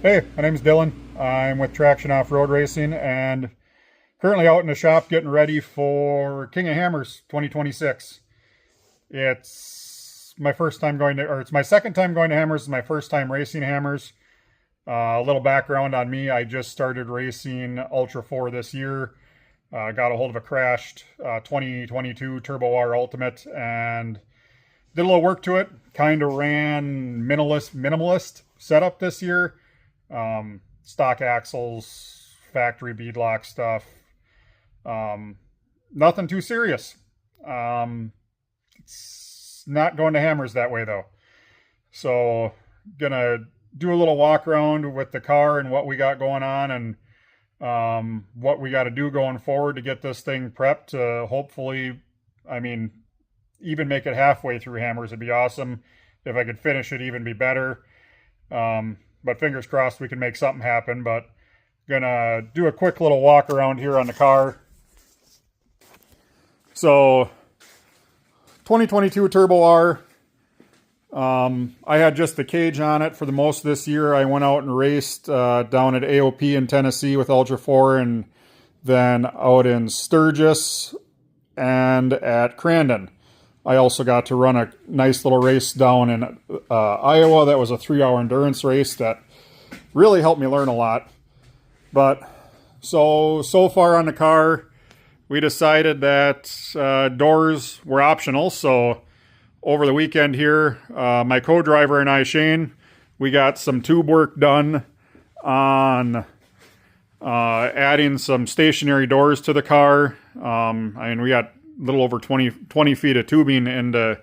Hey, my name's Dylan. I'm with Traction Offroad Racing and currently out in the shop getting ready for King of Hammers 2026. It's my first time going to, or it's my second time going to Hammers. It's my first time racing Hammers. A little background on me. I just started racing Ultra 4 this year. Got a hold of a crashed 2022 Turbo R Ultimate and did a little work to it. Kind of ran minimalist setup this year. Stock axles, factory beadlock stuff. Nothing too serious. It's not going to Hammers that way though. So gonna do a little walk around with the car and what we got going on and what we got to do going forward to get this thing prepped to hopefully, even make it halfway through Hammers. It'd be awesome. If I could finish it, even be better. But fingers crossed we can make something happen. But gonna do a quick little walk around here on the car. So 2022 Turbo R. I had just the cage on it for the most of this year. I went out and raced down at AOP in Tennessee with Ultra 4 and then out in Sturgis and at Crandon. I also got to run a nice little race down in Iowa. That was a 3-hour endurance race that really helped me learn a lot. But so far on the car, we decided that doors were optional. So over the weekend here, my co-driver and I, Shane, we got some tube work done on adding some stationary doors to the car. We got a little over 20 feet of tubing into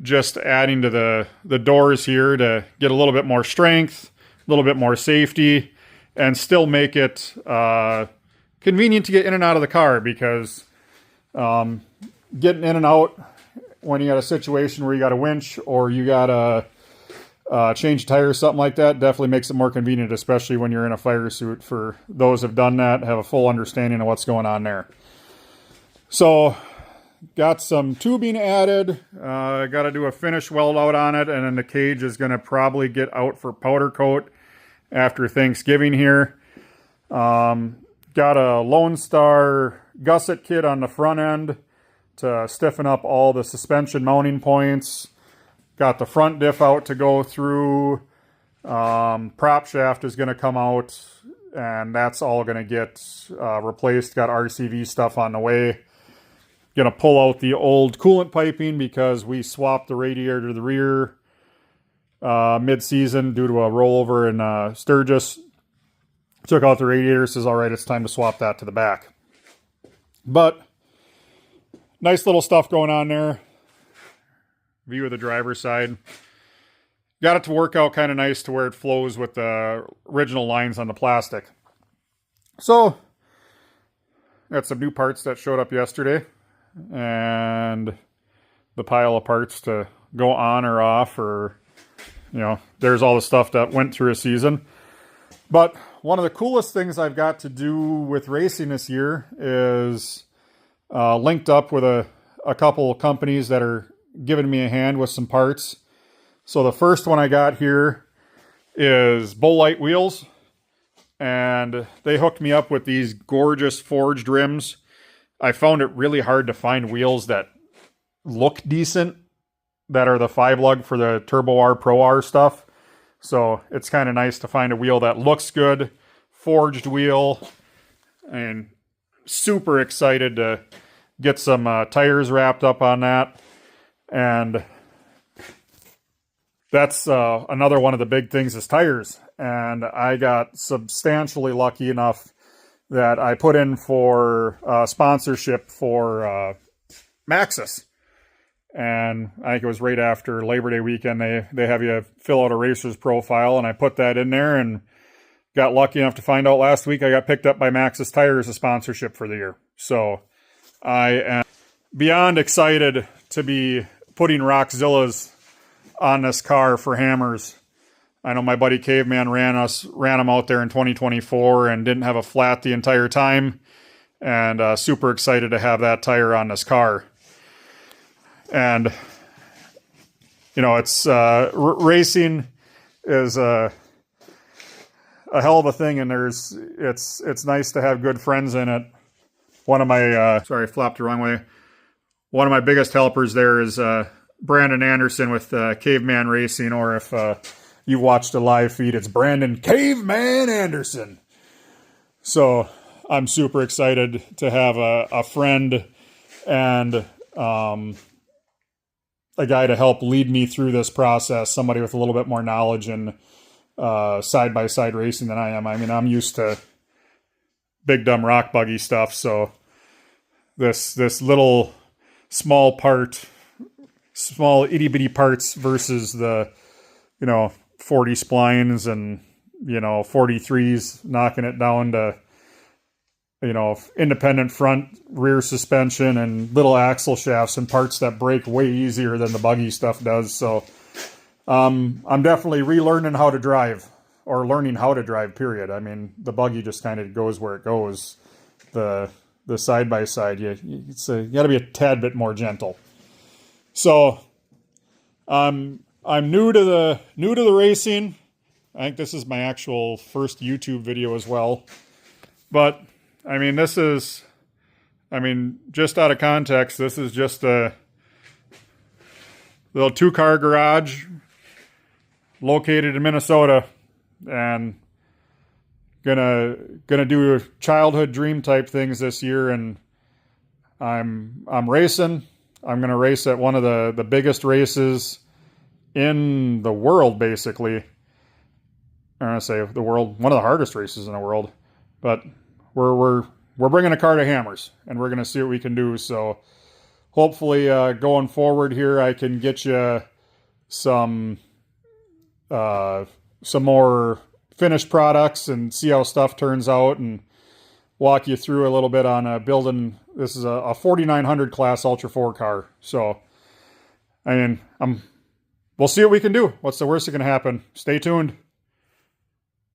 just adding to the doors here to get a little bit more strength, a little bit more safety, and still make it convenient to get in and out of the car, because getting in and out when you got a situation where you got a winch or you got to change tires, something like that, definitely makes it more convenient, especially when you're in a fire suit. For those who've done that, have a full understanding of what's going on there. So got some tubing added. Got to do a finish weld out on it, and then the cage is going to probably get out for powder coat after Thanksgiving here. Got a Lone Star gusset kit on the front end to stiffen up all the suspension mounting points. Got the front diff out to go through. Prop shaft is going to come out, and that's all going to get replaced. Got RCV stuff on the way. Going to pull out the old coolant piping because we swapped the radiator to the rear mid-season due to a rollover in Sturgis. Took out the radiator, says, all right, it's time to swap that to the back. But nice little stuff going on there. View of the driver's side. Got it to work out kind of nice to where it flows with the original lines on the plastic. So, got some new parts that showed up yesterday. And the pile of parts to go on or off, or, there's all the stuff that went through a season. But one of the coolest things I've got to do with racing this year is linked up with a couple of companies that are giving me a hand with some parts. So the first one I got here is Bullite Wheels, and they hooked me up with these gorgeous forged rims. I found it really hard to find wheels that look decent, that are the 5-lug for the Turbo R, Pro R stuff. So it's kind of nice to find a wheel that looks good, forged wheel, and super excited to get some tires wrapped up on that. And that's another one of the big things is tires. And I got substantially lucky enough that I put in for sponsorship for Maxxis. And I think it was right after Labor Day weekend, they have you fill out a racer's profile, and I put that in there and got lucky enough to find out last week I got picked up by Maxxis Tires as a sponsorship for the year. So I am beyond excited to be putting Rockzillas on this car for Hammers. I know my buddy Caveman ran them out there in 2024 and didn't have a flat the entire time. And super excited to have that tire on this car. And, it's racing is a hell of a thing, and it's nice to have good friends in it. One of my sorry, I flopped the wrong way. One of my biggest helpers there is Brandon Anderson with Caveman Racing, or if you watched a live feed, it's Brandon Caveman Anderson. So I'm super excited to have a friend and a guy to help lead me through this process, somebody with a little bit more knowledge in side-by-side racing than I am. I mean, I'm used to big dumb rock buggy stuff, so this little small itty-bitty parts versus the, 40 splines and, 43s, knocking it down to, independent front rear suspension and little axle shafts and parts that break way easier than the buggy stuff does. So I'm definitely relearning how to drive, or learning how to drive, period. I mean, the buggy just kind of goes where it goes. The side-by-side, you got to be a tad bit more gentle. So I'm new to the racing. I think this is my actual first YouTube video as well. But I mean, just out of context, this is just a little 2-car garage located in Minnesota, and gonna do childhood dream type things this year. And I'm racing. I'm gonna race at one of the biggest races in the world, basically. I'm gonna say the world, one of the hardest races in the world, but we're bringing a car to Hammers, and we're going to see what we can do. So hopefully going forward here, I can get you some more finished products and see how stuff turns out, and walk you through a little bit on building. This is a 4900 class Ultra 4 car. So, I mean, we'll see what we can do. What's the worst that can happen? Stay tuned.